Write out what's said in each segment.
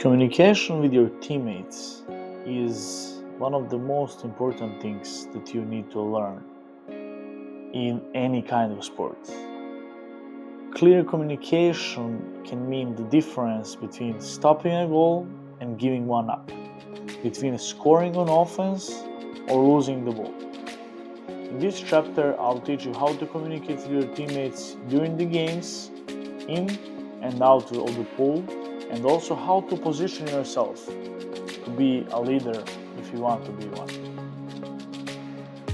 Communication with your teammates is one of the most important things that you need to learn in any kind of sport. Clear communication can mean the difference between stopping a goal and giving one up, between scoring on offense or losing the ball. In this chapter, I'll teach you how to communicate with your teammates during the games, in and out of the pool, and also how to position yourself to be a leader if you want to be one.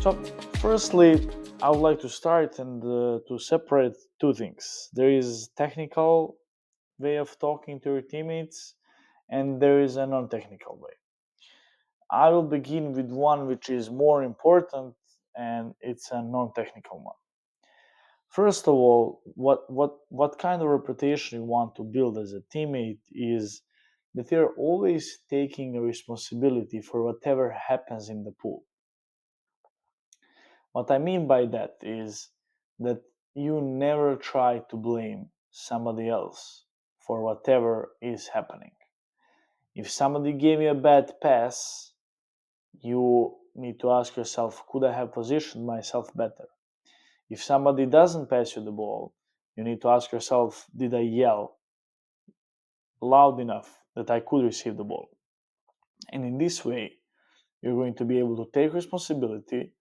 So, firstly, I would like to start and to separate two things. There is technical way of talking to your teammates, and there is a non-technical way. I will begin with one which is more important, and it's a non-technical one. First of all, what kind of reputation you want to build as a teammate is that you're always taking a responsibility for whatever happens in the pool. What I mean by that is that you never try to blame somebody else for whatever is happening. If somebody gave you a bad pass, you need to ask yourself, could I have positioned myself better? If somebody doesn't pass you the ball, you need to ask yourself, did I yell loud enough that I could receive the ball? And in this way, you're going to be able to take responsibility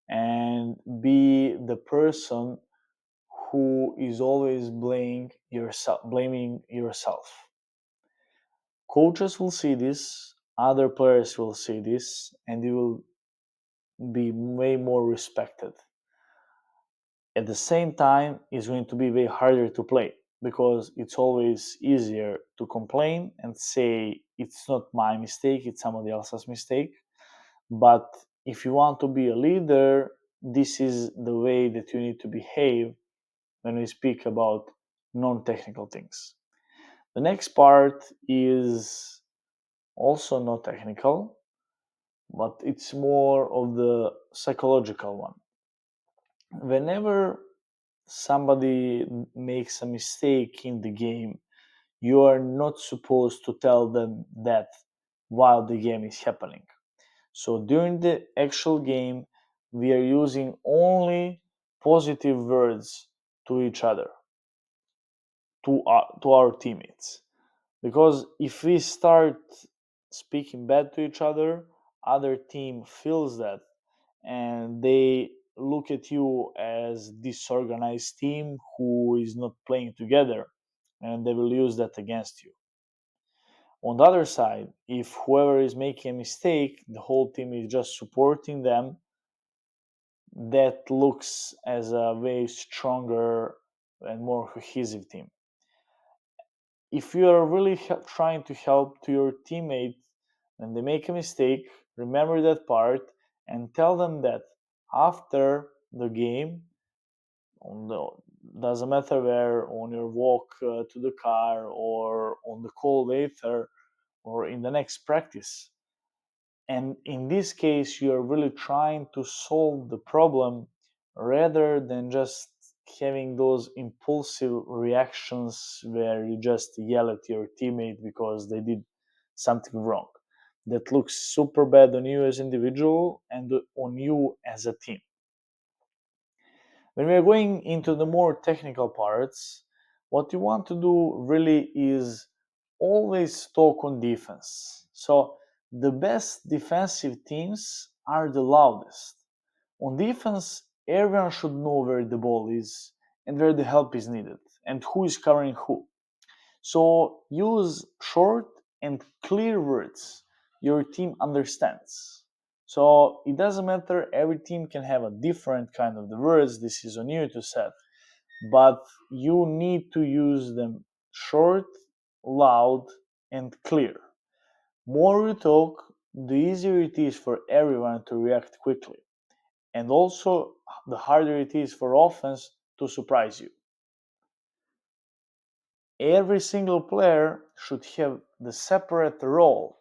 and be the person who is always blaming yourself. Coaches will see this, other players will see this, and you will be way more respected. At the same time, it's going to be way harder to play because it's always easier to complain and say it's not my mistake, it's somebody else's mistake. But if you want to be a leader, this is the way that you need to behave when we speak about non-technical things. The next part is also not technical, but it's more of the psychological one. Whenever somebody makes a mistake in the game, you are not supposed to tell them that while the game is happening. So during the actual game, we are using only positive words to each other, to our teammates. Because if we start speaking bad to each other team feels that and they look at you as disorganized team who is not playing together, and they will use that against you. On the other side, if whoever is making a mistake, the whole team is just supporting them, that looks as a way stronger and more cohesive team. If you are really trying to help to your teammate when they make a mistake, remember that part and tell them that after the game, doesn't matter where, on your walk to the car or on the call later or in the next practice. And in this case, you are really trying to solve the problem rather than just having those impulsive reactions where you just yell at your teammate because they did something wrong. That looks super bad on you as an individual and on you as a team. When we are going into the more technical parts, what you want to do really is always talk on defense. So the best defensive teams are the loudest. On defense, everyone should know where the ball is and where the help is needed and who is covering who. So use short and clear words your team understands. So it doesn't matter, every team can have a different kind of the words, this is on you to set, but you need to use them short, loud, and clear. More you talk, the easier it is for everyone to react quickly. And also, the harder it is for offense to surprise you. Every single player should have the separate role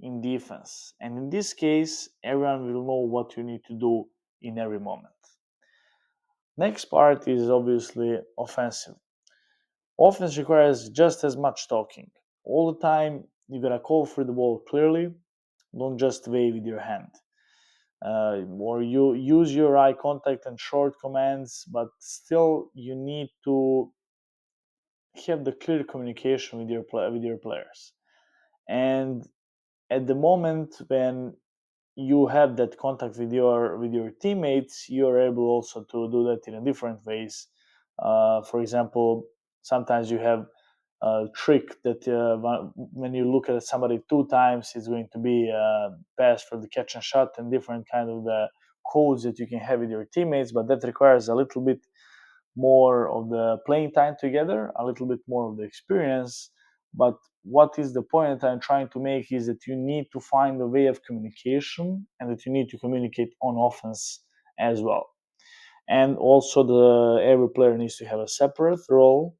in defense. And in this case, everyone will know what you need to do in every moment. Next part is obviously offensive. Offense requires just as much talking. All the time, You gotta call for the ball clearly. Don't just wave with your hand. Or you use your eye contact and short commands, but still you need to have the clear communication with your players. And at the moment when you have that contact with your teammates, you're able also to do that in a different ways. For example, sometimes you have a trick that when you look at somebody two times, it's going to be a pass for the catch and shot, and different kind of the codes that you can have with your teammates. But that requires a little bit more of the playing time together, a little bit more of the experience. But what is the point I'm trying to make is that you need to find a way of communication, and that you need to communicate on offense as well. And also, the every player needs to have a separate role,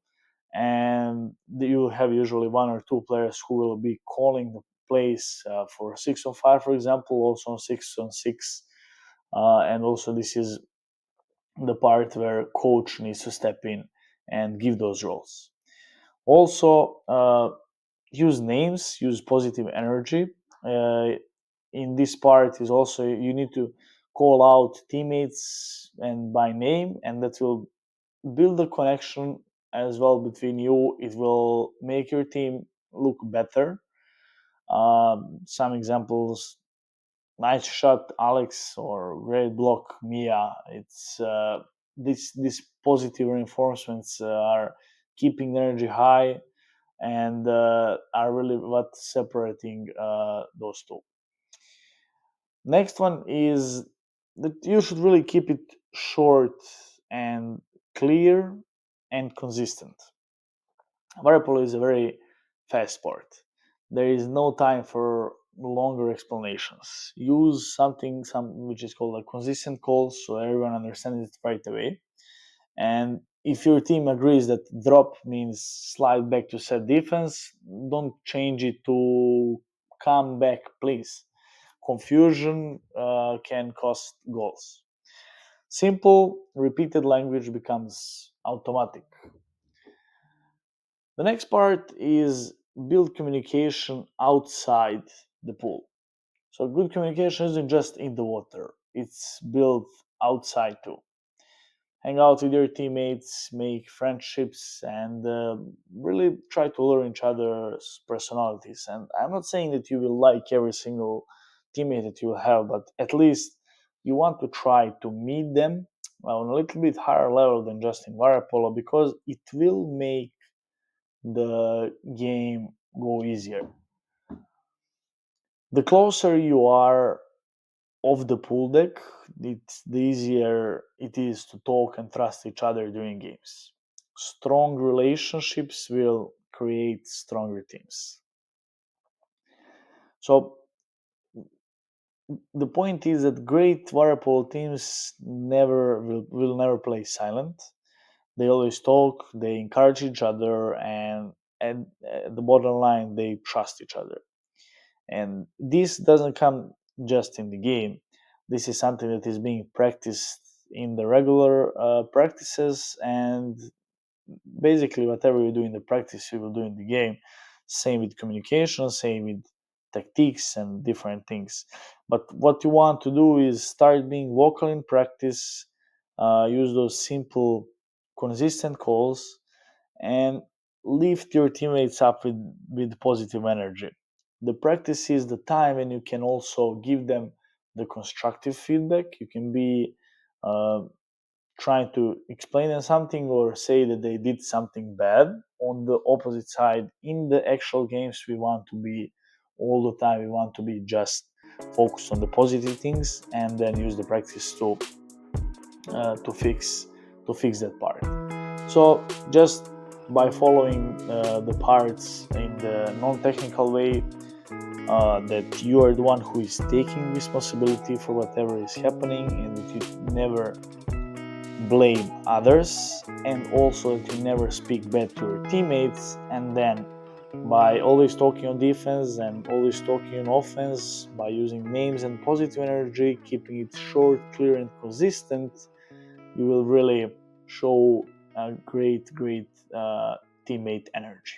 and you have usually one or two players who will be calling the plays for 6-on-5, for example, also on 6-on-6. And also, this is the part where coach needs to step in and give those roles. Also, use names, use positive energy. In this part is also you need to call out teammates and by name, and that will build a connection as well between you. It will make your team look better. Some examples: nice shot, Alex, or great block, Mia. It's these positive reinforcements are keeping the energy high, and are really what separating those two. Next one is that you should really keep it short and clear and consistent. Water polo is a very fast sport. There is no time for longer explanations. Use some which is called a consistent call, so everyone understands it right away. And if your team agrees that drop means slide back to set defense, don't change it to come back, please. Confusion can cost goals. Simple, repeated language becomes automatic. The next part is build communication outside the pool. So good communication isn't just in the water, it's built outside too. Hang out with your teammates, make friendships, and really try to learn each other's personalities. And I'm not saying that you will like every single teammate that you have, but at least you want to try to meet them on a little bit higher level than just in water polo, because it will make the game go easier. The closer you are off the pool deck, the easier it is to talk and trust each other during games. Strong relationships will create stronger teams. So the point is that great water polo teams will never play silent. They always talk, they encourage each other, and at the bottom line, they trust each other. And this doesn't come just in the game. This is something that is being practiced in the regular practices, and basically whatever you do in the practice you will do in the game. Same with communication, same with tactics and different things. But what you want to do is start being vocal in practice, use those simple consistent calls, and lift your teammates up with positive energy. The practice is the time when you can also give them the constructive feedback. You can be uh, trying to explain them something or say that they did something bad. On the opposite side, in the actual games, we want to be all the time, we want to be just focused on the positive things, and then use the practice to fix that part. So just by following the parts in the non-technical way, that you are the one who is taking responsibility for whatever is happening, and that you never blame others, and also that you never speak bad to your teammates. And then by always talking on defense and always talking on offense, by using names and positive energy, keeping it short, clear, and consistent, you will really show a great teammate energy.